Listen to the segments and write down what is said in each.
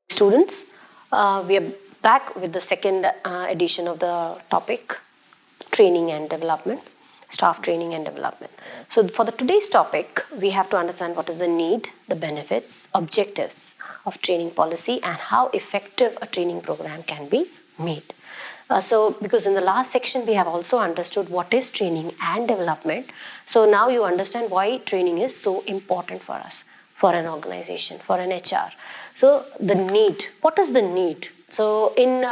Students, we are back with the second edition of the topic, training and development, staff training and development. So for the today's topic, we have to understand what is the need, the benefits, objectives of training policy, and how effective a training program can be made. Because in the last section, we have also understood what is training and development. So now you understand why training is so important for us, for an organization, for an HR. So the need, what is the need? So in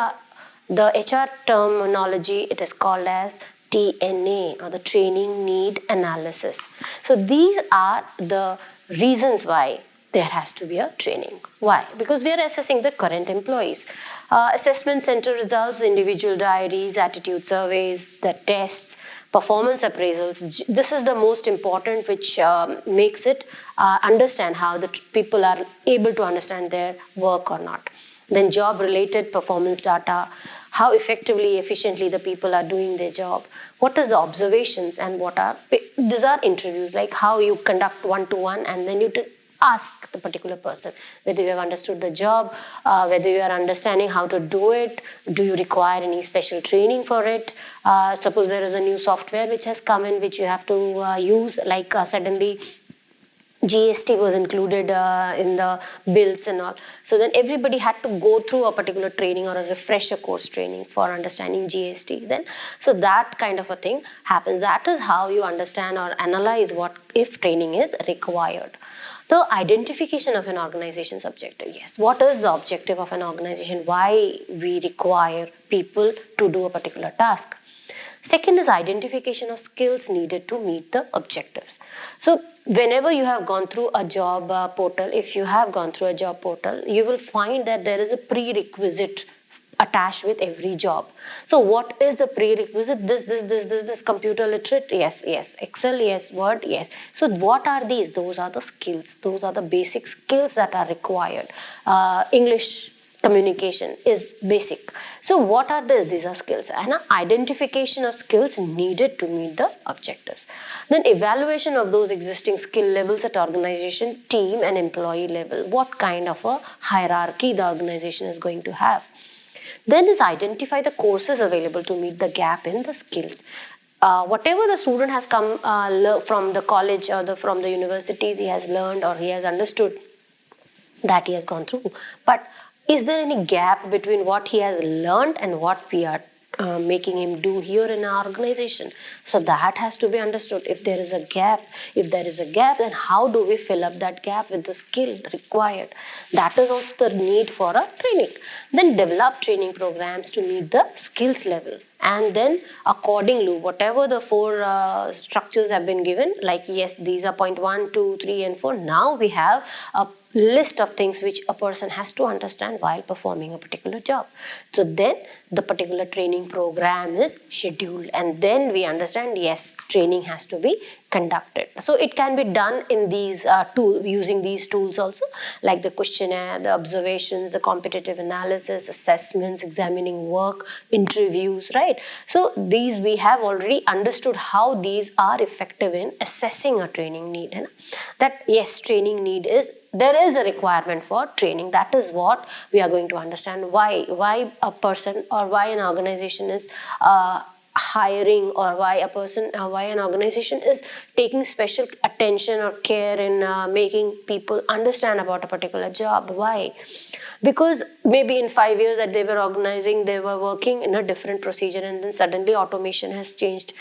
the HR terminology, it is called as TNA, or the training need analysis. So these are the reasons why there has to be a training. Why? Because we are assessing the current employees. Assessment center results, individual diaries, attitude surveys, the tests, performance appraisals. This is the most important, which makes it understand how the people are able to understand their work or not. Then job-related performance data, how effectively, efficiently the people are doing their job. What is the observations and these are interviews, like how you conduct one-to-one, and then you ask the particular person whether you have understood the job, whether you are understanding how to do it, do you require any special training for it. Suppose there is a new software which has come in which you have to use, like suddenly GST was included in the bills and all. So then everybody had to go through a particular training or a refresher course training for understanding GST then. So that kind of a thing happens. That is how you understand or analyze what if training is required. The identification of an organization's objective. Yes, what is the objective of an organization? Why we require people to do a particular task? Second is identification of skills needed to meet the objectives. So whenever you have gone through a job portal, if you have gone through a job portal, you will find that there is a prerequisite attached with every job. So what is the prerequisite? This computer literate? Yes. Excel? Yes. Word? Yes. So what are these? Those are the skills. Those are the basic skills that are required. English communication is basic. So what are these? These are skills, and identification of skills needed to meet the objectives. Then evaluation of those existing skill levels at organization, team and employee level. What kind of a hierarchy the organization is going to have. Then is identify the courses available to meet the gap in the skills. Whatever the student has come from the college or from the universities, he has learned or he has understood, that he has gone through. But is there any gap between what he has learned and what we are making him do here in our organization? So that has to be understood. If there is a gap, then how do we fill up that gap with the skill required? That is also the need for a training. Then develop training programs to meet the skills level. And then accordingly, whatever the four structures have been given, like yes, these are point 1, 2, 3 and 4. Now we have a list of things which a person has to understand while performing a particular job. So then the particular training program is scheduled, and then we understand, yes, training has to be conducted. So it can be done in these using these tools also, like the questionnaire, the observations, the competitive analysis, assessments, examining work, interviews, right? So these we have already understood how these are effective in assessing a training need. And that yes, training need is, there is a requirement for training. That is what we are going to understand, why a person or why an organization is hiring, or why an organization is taking special attention or care in making people understand about a particular job. Why? Because maybe in 5 years that they were organizing, they were working in a different procedure, and then suddenly automation has changed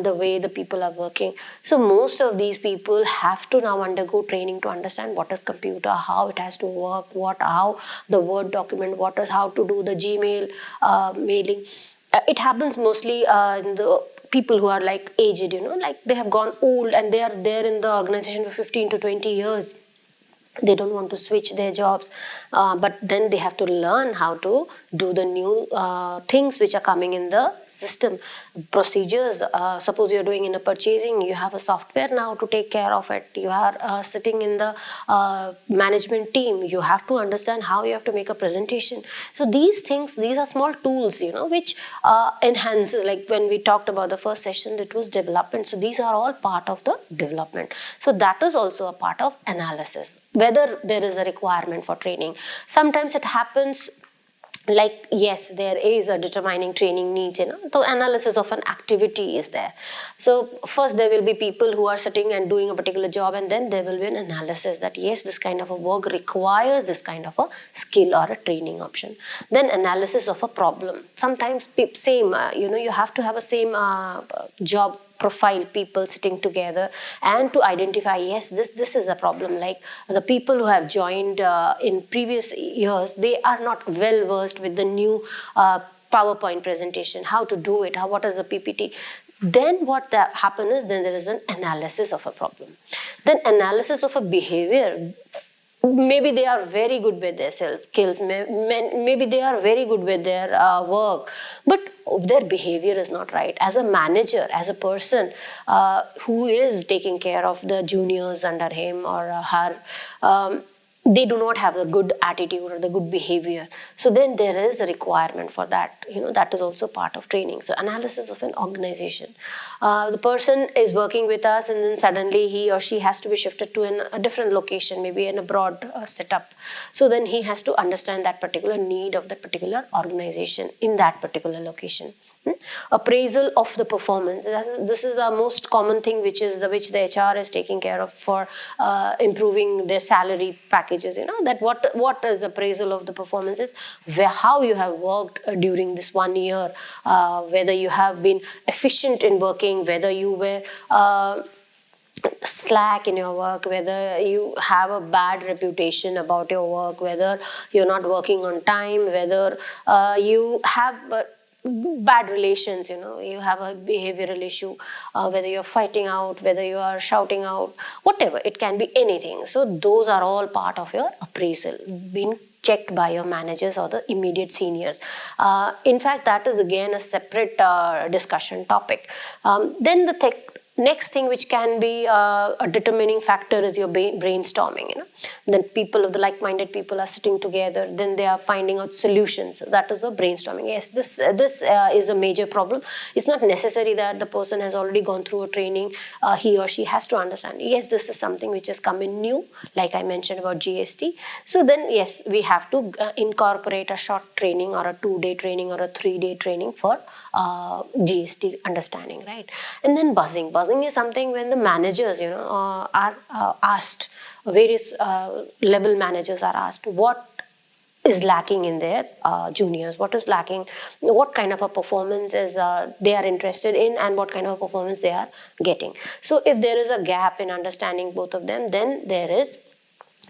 the way the people are working. So most of these people have to now undergo training to understand what is computer, how it has to work, how the Word document, how to do the Gmail mailing. It happens mostly in the people who are like aged, like they have gone old and they are there in the organization for 15 to 20 years. They don't want to switch their jobs, but then they have to learn how to do the new things which are coming in the system, procedures. Suppose you're doing in a purchasing, you have a software now to take care of it. You are sitting in the management team, you have to understand how you have to make a presentation. So these things, these are small tools, which enhances, like when we talked about the first session, it was development. So these are all part of the development. So that is also a part of analysis, whether there is a requirement for training. Sometimes it happens like, yes, there is a determining training needs, the analysis of an activity is there. So first there will be people who are sitting and doing a particular job, and then there will be an analysis that yes, this kind of a work requires this kind of a skill or a training option. Then analysis of a problem. Sometimes same, you have to have a same job profile, people sitting together and to identify, yes, this is a problem. Like the people who have joined in previous years, they are not well versed with the new PowerPoint presentation, how to do it, what is the PPT. Then what happens is, then there is an analysis of a problem. Then analysis of a behavior. Maybe they are very good with their skills, maybe they are very good with their work, but their behavior is not right. As a manager, as a person who is taking care of the juniors under him or her, they do not have the good attitude or the good behavior. So then there is a requirement for that. That is also part of training. So analysis of an organization. The person is working with us, and then suddenly he or she has to be shifted to a different location, maybe an abroad setup. So then he has to understand that particular need of that particular organization in that particular location. Appraisal of the performance. This is the most common thing which the HR is taking care of for improving their salary packages. That what is appraisal of the performance is how you have worked during this 1 year, whether you have been efficient in working, whether you were slack in your work, whether you have a bad reputation about your work, whether you're not working on time, whether you have bad relations, you have a behavioral issue, whether you're fighting out, whether you are shouting out, whatever, it can be anything. So those are all part of your appraisal, being checked by your managers or the immediate seniors. In fact, that is again a separate discussion topic. Then the next thing which can be a determining factor is your brainstorming. Then people of the like-minded people are sitting together, then they are finding out solutions. That is the brainstorming. Yes, this is a major problem. It's not necessary that the person has already gone through a training. He or she has to understand, yes, this is something which has come in new, like I mentioned about GST. So then yes, we have to incorporate a short training or a 2-day training or a 3-day training for GST understanding, right? And then buzzing. Buzzing is something when the managers, are asked, various level managers are asked what is lacking in their juniors, what is lacking, what kind of a performance is they are interested in, and what kind of a performance they are getting. So if there is a gap in understanding both of them, then there is,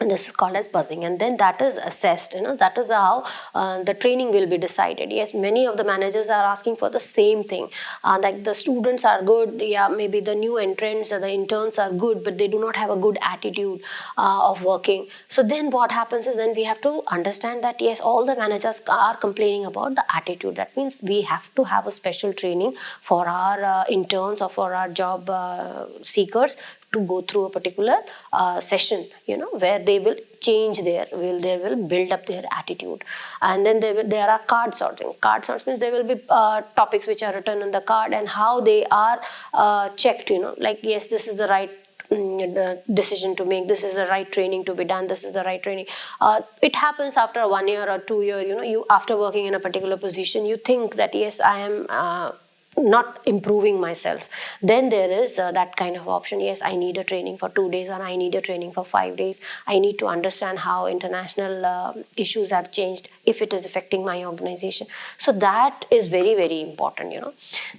and this is called as buzzing, and then that is assessed. That is how the training will be decided. Yes, many of the managers are asking for the same thing, like the students are good, yeah, maybe the new entrants or the interns are good, but they do not have a good attitude of working. So then what happens is, then we have to understand that yes, all the managers are complaining about the attitude. That means we have to have a special training for our interns or for our job seekers to go through a particular session, where they will change they will build up their attitude. And then there are card sorting. Card sorts means there will be topics which are written on the card, and how they are checked, like yes, this is the right decision to make, this is the right training to be done, this is the right training. It happens after 1 year or 2 years, you after working in a particular position, you think that yes, I am not improving myself. Then there is that kind of option. Yes, I need a training for 2 days, or I need a training for 5 days. I need to understand how international issues have changed, if it is affecting my organization. So that is very, very important,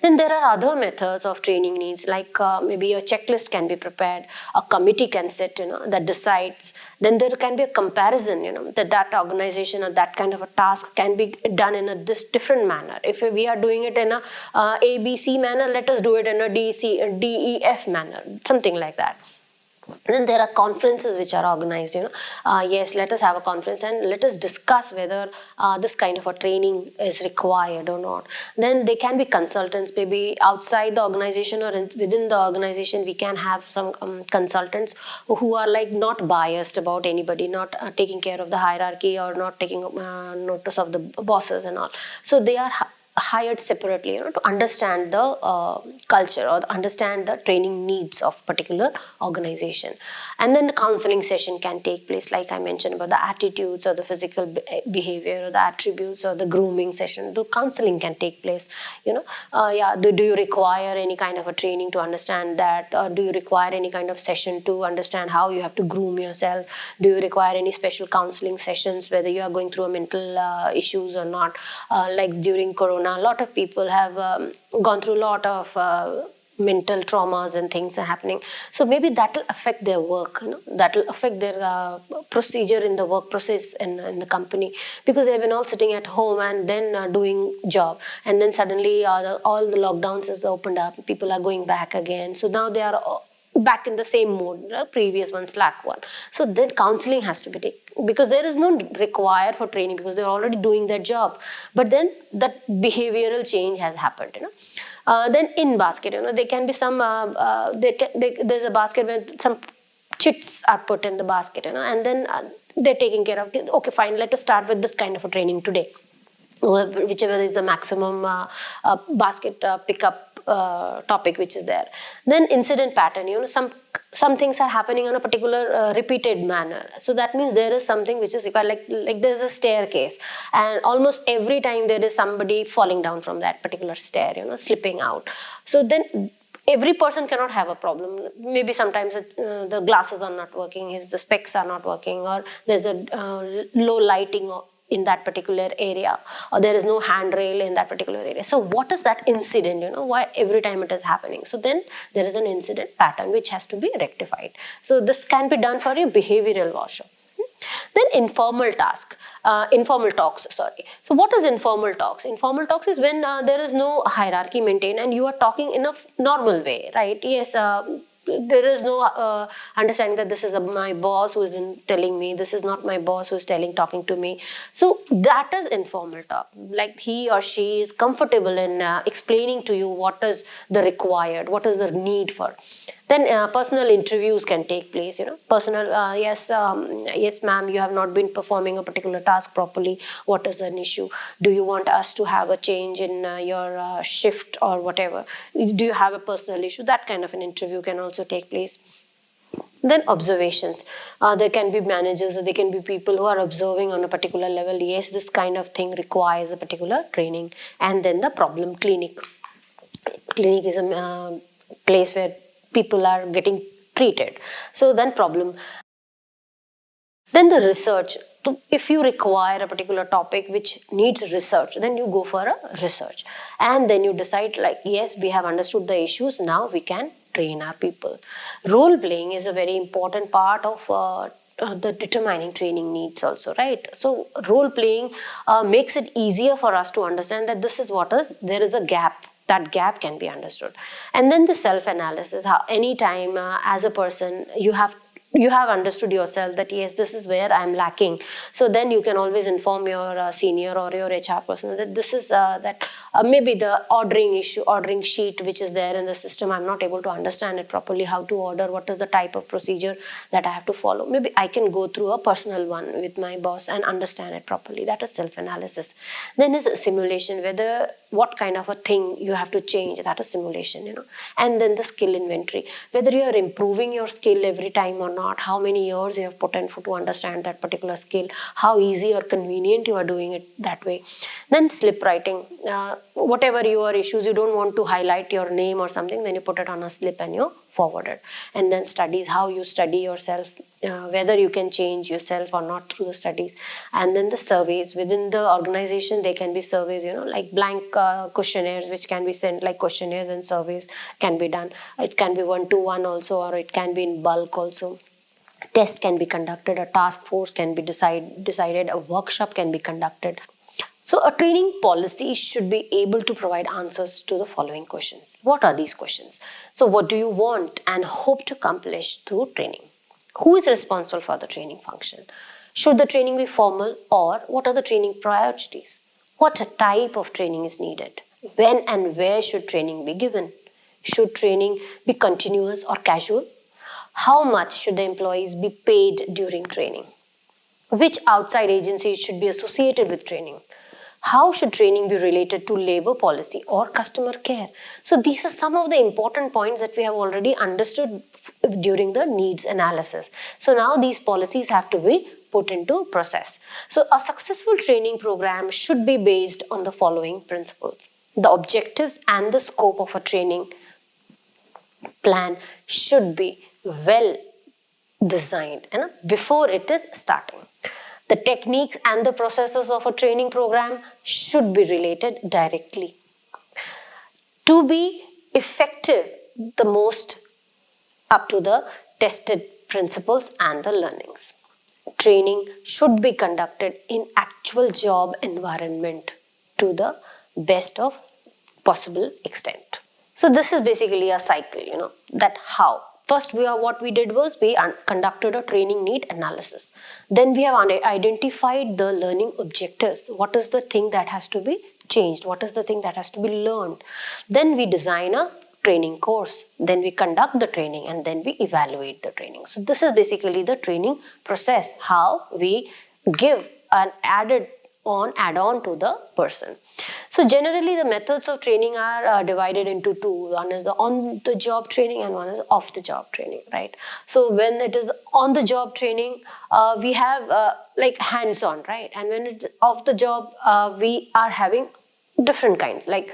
Then there are other methods of training needs, like maybe a checklist can be prepared, a committee can sit, that decides. Then there can be a comparison, that organization or that kind of a task can be done in a different manner. If we are doing it in a ABC manner, let us do it in a DEF manner, something like that. Then there are conferences which are organized, yes, let us have a conference and let us discuss whether this kind of a training is required or not. Then they can be consultants, maybe outside the organization or within the organization. We can have some consultants who are like not biased about anybody, not taking care of the hierarchy or not taking notice of the bosses and all. So they are hired separately, to understand the culture or understand the training needs of particular organization. And then the counseling session can take place, like I mentioned about the attitudes or the physical behavior or the attributes or the grooming session. The counseling can take place. Do you require any kind of a training to understand that, or do you require any kind of session to understand how you have to groom yourself? Do you require any special counseling sessions, whether you are going through a mental issues or not? Like during Corona, a lot of people have gone through a lot of mental traumas and things are happening. So maybe that will affect their work, that will affect their procedure in the work process in the company, because they've been all sitting at home and then doing job, and then suddenly all the lockdowns has opened up, people are going back again. So now they are back in the same mode, the previous one, slack one. So then counseling has to be taken, because there is no require for training, because they're already doing their job. But then that behavioral change has happened, then in basket, there can be some, there's a basket where some chits are put in the basket, and then they're taking care of, okay, fine, let us start with this kind of a training today. Whichever is the maximum basket pickup topic which is there. Then incident pattern, some things are happening on a particular repeated manner. So that means there is something which is required, like there's a staircase, and almost every time there is somebody falling down from that particular stair, slipping out. So then every person cannot have a problem. Maybe sometimes the glasses are not working, the specs are not working, or there's a low lighting in that particular area, or there is no handrail in that particular area. So what is that incident, why every time it is happening? So then there is an incident pattern which has to be rectified. So this can be done for a behavioral workshop. Then informal talks. So what is informal talks? Informal talks is when there is no hierarchy maintained and you are talking in a normal way, right? Yes, there is no understanding that this is my boss who is telling me, this is not my boss who is talking to me. So that is informal talk. Like he or she is comfortable in explaining to you what is the required, what is the need for. Then personal interviews can take place, personal, yes ma'am, you have not been performing a particular task properly. What is an issue? Do you want us to have a change in your shift or whatever? Do you have a personal issue? That kind of an interview can also take place. Then observations. There can be managers or there can be people who are observing on a particular level. Yes, this kind of thing requires a particular training. And then the problem clinic. Clinic is a place where people are getting treated. So then problem. Then the research. So if you require a particular topic which needs research, then you go for a research. And then you decide like, yes, we have understood the issues, now we can train our people. Role playing is a very important part of the determining training needs also, right? So role playing makes it easier for us to understand that this is what is, there is a gap. That gap can be understood. And then the self-analysis, how anytime as a person you have understood yourself that yes, this is where I'm lacking. So then you can always inform your senior or your HR person that this is maybe the ordering sheet which is there in the system, I'm not able to understand it properly, how to order, what is the type of procedure that I have to follow. Maybe I can go through a personal one with my boss and understand it properly. That is self-analysis. Then is simulation, whether what kind of a thing you have to change, that is simulation, And then the skill inventory, whether you are improving your skill every time or not, how many years you have put in to understand that particular skill, how easy or convenient you are doing it that way. Then slip writing, whatever your issues, you don't want to highlight your name or something, then you put it on a slip and you forward it. And then studies, how you study yourself, whether you can change yourself or not through the studies. And then the surveys, within the organization there can be surveys, like blank questionnaires which can be sent, like questionnaires and surveys can be done. It can be 1-to-1 also, or it can be in bulk also. Test can be conducted, a task force can be decided, a workshop can be conducted. So a training policy should be able to provide answers to the following questions. What are these questions? So what do you want and hope to accomplish through training? Who is responsible for the training function? Should the training be formal, or what are the training priorities? What type of training is needed? When and where should training be given? Should training be continuous or casual? How much should the employees be paid during training? Which outside agencies should be associated with training? How should training be related to labor policy or customer care? So these are some of the important points that we have already understood during the needs analysis. So now these policies have to be put into process. So a successful training program should be based on the following principles. The objectives and the scope of a training plan should be well designed before it is starting. The techniques and the processes of a training program should be related directly. To be effective, the most up to the tested principles and the learnings. Training should be conducted in actual job environment to the best of possible extent. So this is basically a cycle, that how. First, what we did was we conducted a training need analysis. Then we have identified the learning objectives. What is the thing that has to be changed? What is the thing that has to be learned? Then we design a training course. Then we conduct the training, and then we evaluate the training. So this is basically the training process, how we give an add-on to the person. So generally the methods of training are divided into two. One is the on-the-job training and one is off-the-job training, right? So when it is on-the-job training, we have like hands-on, right? And when it's off-the-job, we are having different kinds. Like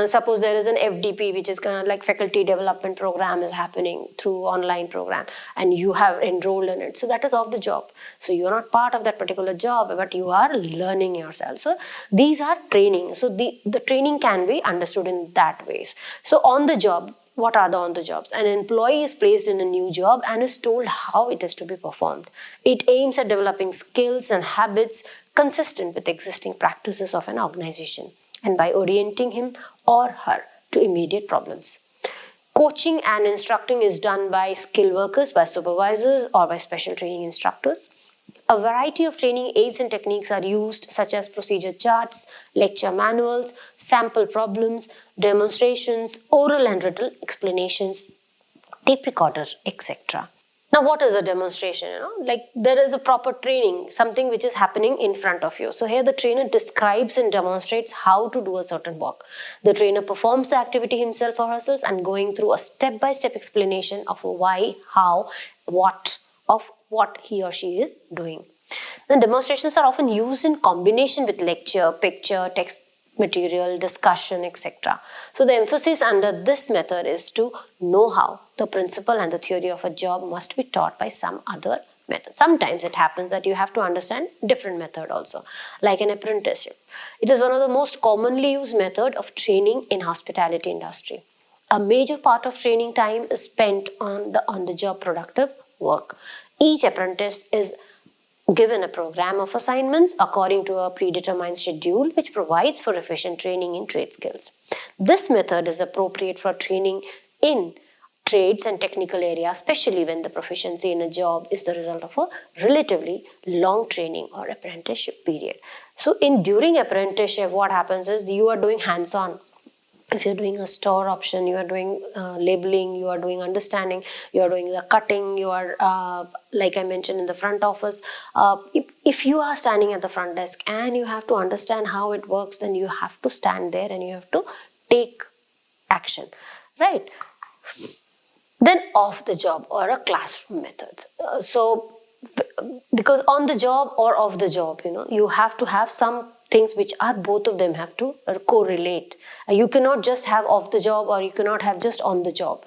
suppose there is an FDP, which is kind of like faculty development program is happening through online program, and you have enrolled in it. So that is off the job. So you are not part of that particular job, but you are learning yourself. So these are training. So the training can be understood in that ways. So on the job, what are the on the jobs? An employee is placed in a new job and is told how it is to be performed. It aims at developing skills and habits consistent with existing practices of an organization, and by orienting him or her to immediate problems. Coaching and instructing is done by skilled workers, by supervisors, or by special training instructors. A variety of training aids and techniques are used, such as procedure charts, lecture manuals, sample problems, demonstrations, oral and written explanations, tape recorders, etc. Now, what is a demonstration? Like there is a proper training, something which is happening in front of you. So here the trainer describes and demonstrates how to do a certain work. The trainer performs the activity himself or herself and going through a step-by-step explanation of why, how, what he or she is doing. Then demonstrations are often used in combination with lecture, picture, text material, discussion, etc. So the emphasis under this method is to know how the principle and the theory of a job must be taught by some other method. Sometimes it happens that you have to understand different method also, like an apprenticeship. It is one of the most commonly used method of training in hospitality industry. A major part of training time is spent on the on-the-job productive work. Each apprentice is given a program of assignments according to a predetermined schedule, which provides for efficient training in trade skills. This method is appropriate for training in trades and technical areas, especially when the proficiency in a job is the result of a relatively long training or apprenticeship period. So during apprenticeship, what happens is you are doing hands-on. If you're doing a store option, you are doing labeling, you are doing understanding, you are doing the cutting, you are, like I mentioned, in the front office. If you are standing at the front desk and you have to understand how it works, then you have to stand there and you have to take action, right? Then off the job or a classroom method. Because on the job or off the job, you have to have some things which are both of them have to correlate. You cannot just have off the job or you cannot have just on the job.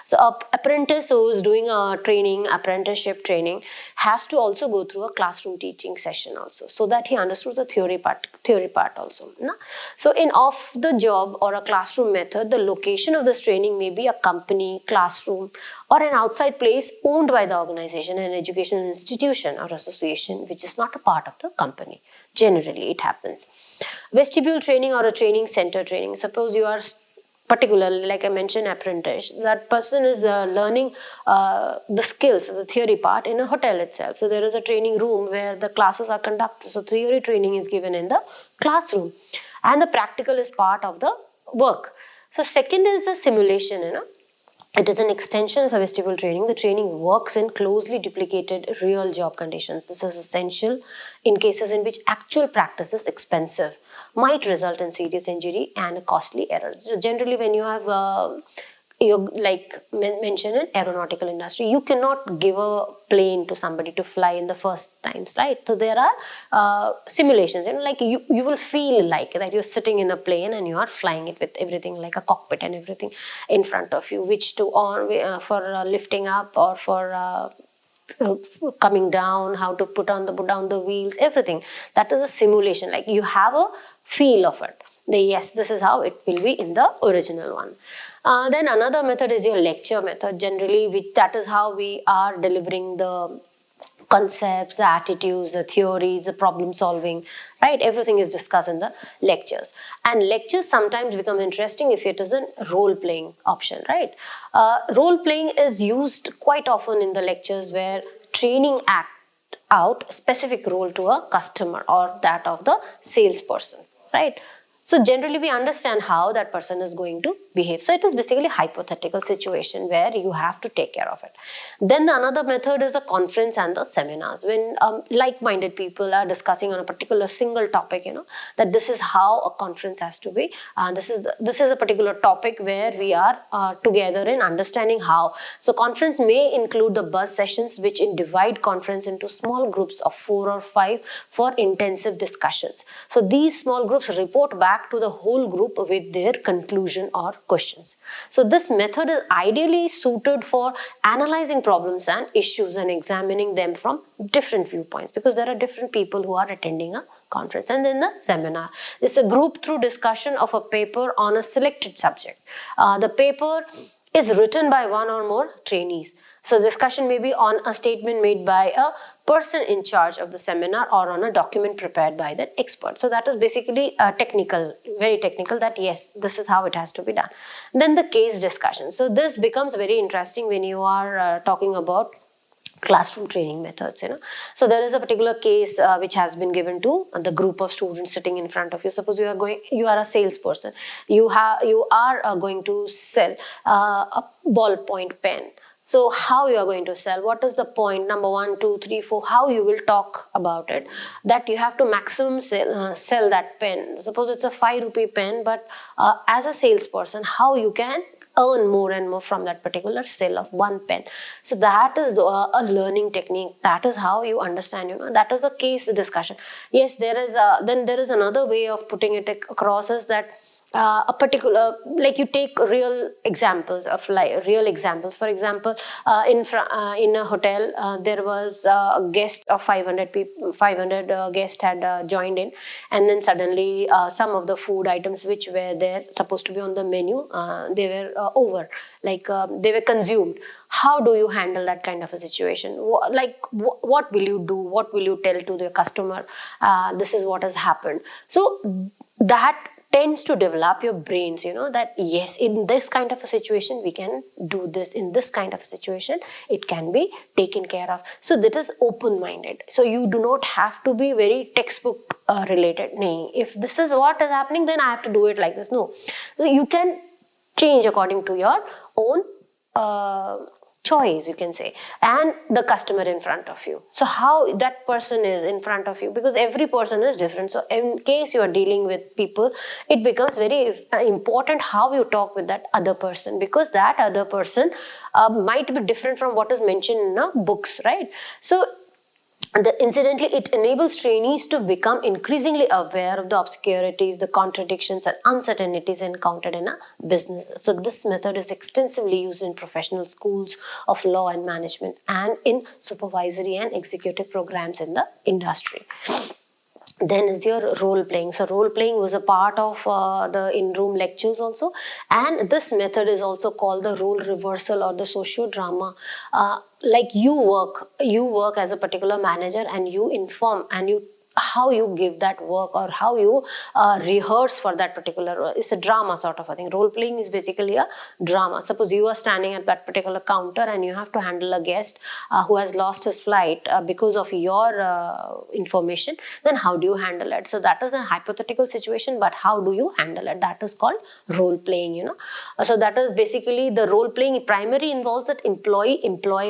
So an apprentice who is doing a training, apprenticeship training, has to also go through a classroom teaching session also, so that he understood the theory part also. So in off the job or a classroom method, the location of this training may be a company, classroom, or an outside place owned by the organization, an educational institution or association which is not a part of the company. Generally, it happens. Vestibule training or a training center training. Suppose you are particularly like I mentioned apprentice, that person is learning the skills, the theory part in a hotel itself. So there is a training room where the classes are conducted. So theory training is given in the classroom and the practical is part of the work. So second is the simulation, it is an extension of a vestibular training. The training works in closely duplicated real job conditions. This is essential in cases in which actual practice is expensive, might result in serious injury and a costly error. So generally when you have you like mentioned in aeronautical industry, you cannot give a plane to somebody to fly in the first times, right? So there are simulations, like you will feel like that you're sitting in a plane and you are flying it with everything like a cockpit and everything in front of you, which to on for lifting up or for coming down, how to put down the wheels, everything. That is a simulation, like you have a feel of it. Yes, this is how it will be in the original one. Then another method is your lecture method. Generally, that is how we are delivering the concepts, the attitudes, the theories, the problem solving, right? Everything is discussed in the lectures. And lectures sometimes become interesting if it is a role-playing option, right? Role-playing is used quite often in the lectures where training act out a specific role to a customer or that of the salesperson, right? So generally we understand how that person is going to behave. So it is basically a hypothetical situation where you have to take care of it. Then the another method is the conference and the seminars. When like-minded people are discussing on a particular single topic, that this is how a conference has to be. This is a particular topic where we are together in understanding how. So conference may include the buzz sessions, which divide conference into small groups of 4 or 5 for intensive discussions. So these small groups report back to the whole group with their conclusion or questions. So this method is ideally suited for analyzing problems and issues and examining them from different viewpoints, because there are different people who are attending a conference. And then the seminar is a group through discussion of a paper on a selected subject. The paper is written by one or more trainees. So discussion may be on a statement made by a person in charge of the seminar or on a document prepared by the expert. So that is basically technical, very technical, that yes, this is how it has to be done. Then the case discussion. So this becomes very interesting when you are talking about classroom training methods. So there is a particular case which has been given to the group of students sitting in front of you. Suppose you are a salesperson, you are going to sell a ballpoint pen. So how you are going to sell, what is the point, number 1, 2, 3, 4, how you will talk about it, that you have to maximum sell that pen. Suppose it's a 5 rupee pen, but as a salesperson, how you can earn more and more from that particular sale of one pen. So that is a learning technique. That is how you understand, that is a case discussion. Yes, then there is another way of putting it across, is that a particular, like you take real examples of real examples. For example, in a hotel, there was a guest of 500 people, 500 guests had joined in, and then suddenly some of the food items which were there supposed to be on the menu, they were over, like they were consumed. How do you handle that kind of a situation? What will you do? What will you tell to the customer? This is what has happened. So that tends to develop your brains, that yes, in this kind of a situation we can do this, in this kind of a situation it can be taken care of. So that is open-minded. So you do not have to be very textbook related. Nay, if this is what is happening, then I have to do it like this. No, so you can change according to your own choice, you can say, and the customer in front of you. So how that person is in front of you, because every person is different. So in case you are dealing with people, it becomes very important how you talk with that other person, because that other person might be different from what is mentioned in books, right? So incidentally, it enables trainees to become increasingly aware of the obscurities, the contradictions and uncertainties encountered in a business. So this method is extensively used in professional schools of law and management and in supervisory and executive programs in the industry. Then is your role playing. So role playing was a part of the in-room lectures also, and this method is also called the role reversal or the socio-drama. Like you work as a particular manager and you inform and you how you give that work or how you rehearse for that particular role. It's a drama sort of a thing. Role playing is basically a drama. Suppose you are standing at that particular counter and you have to handle a guest who has lost his flight because of your information. Then how do you handle it? So that is a hypothetical situation, but how do you handle it? That is called role playing, you know. So that is basically the role playing primary involves that employee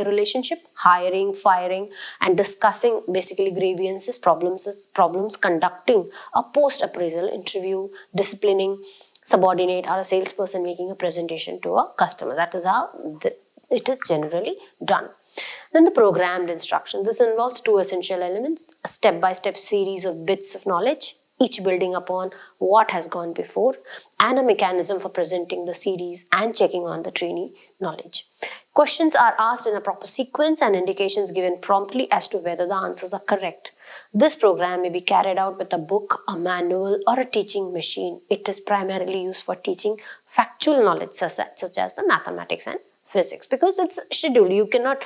relationship, hiring, firing, and discussing basically grievances, problems, conducting a post appraisal interview, disciplining subordinate or a salesperson making a presentation to a customer. That is how it is generally done. Then the programmed instruction. This involves two essential elements: a step-by-step series of bits of knowledge, each building upon what has gone before, and a mechanism for presenting the series and checking on the trainee knowledge. Questions are asked in a proper sequence and indications given promptly as to whether the answers are correct. This program may be carried out with a book, a manual, or a teaching machine. It is primarily used for teaching factual knowledge such as the mathematics and physics, because it's scheduled. You cannot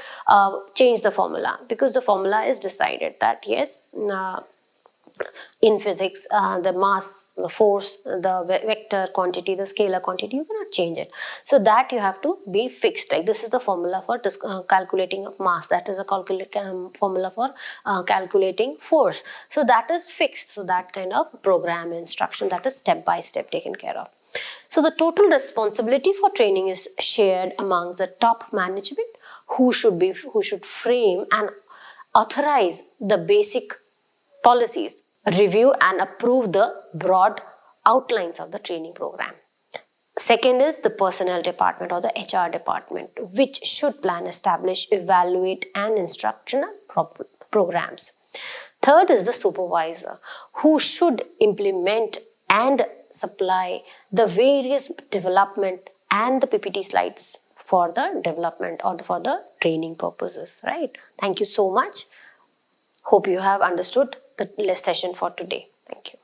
change the formula, because the formula is decided that yes, in physics, the mass, the force, the vector quantity, the scalar quantity, you cannot change it. So that you have to be fixed. Like this is the formula for calculating of mass. That is a formula for calculating force. So that is fixed. So that kind of program instruction, that is step by step taken care of. So the total responsibility for training is shared amongst the top management, who should frame and authorize the basic policies, review and approve the broad outlines of the training program. Second is the personnel department or the HR department, which should plan, establish, evaluate and instructional programs. Third is the supervisor, who should implement and supply the various development and the PPT slides for the development or for the training purposes, right? Thank you so much. Hope you have understood the session for today. Thank you.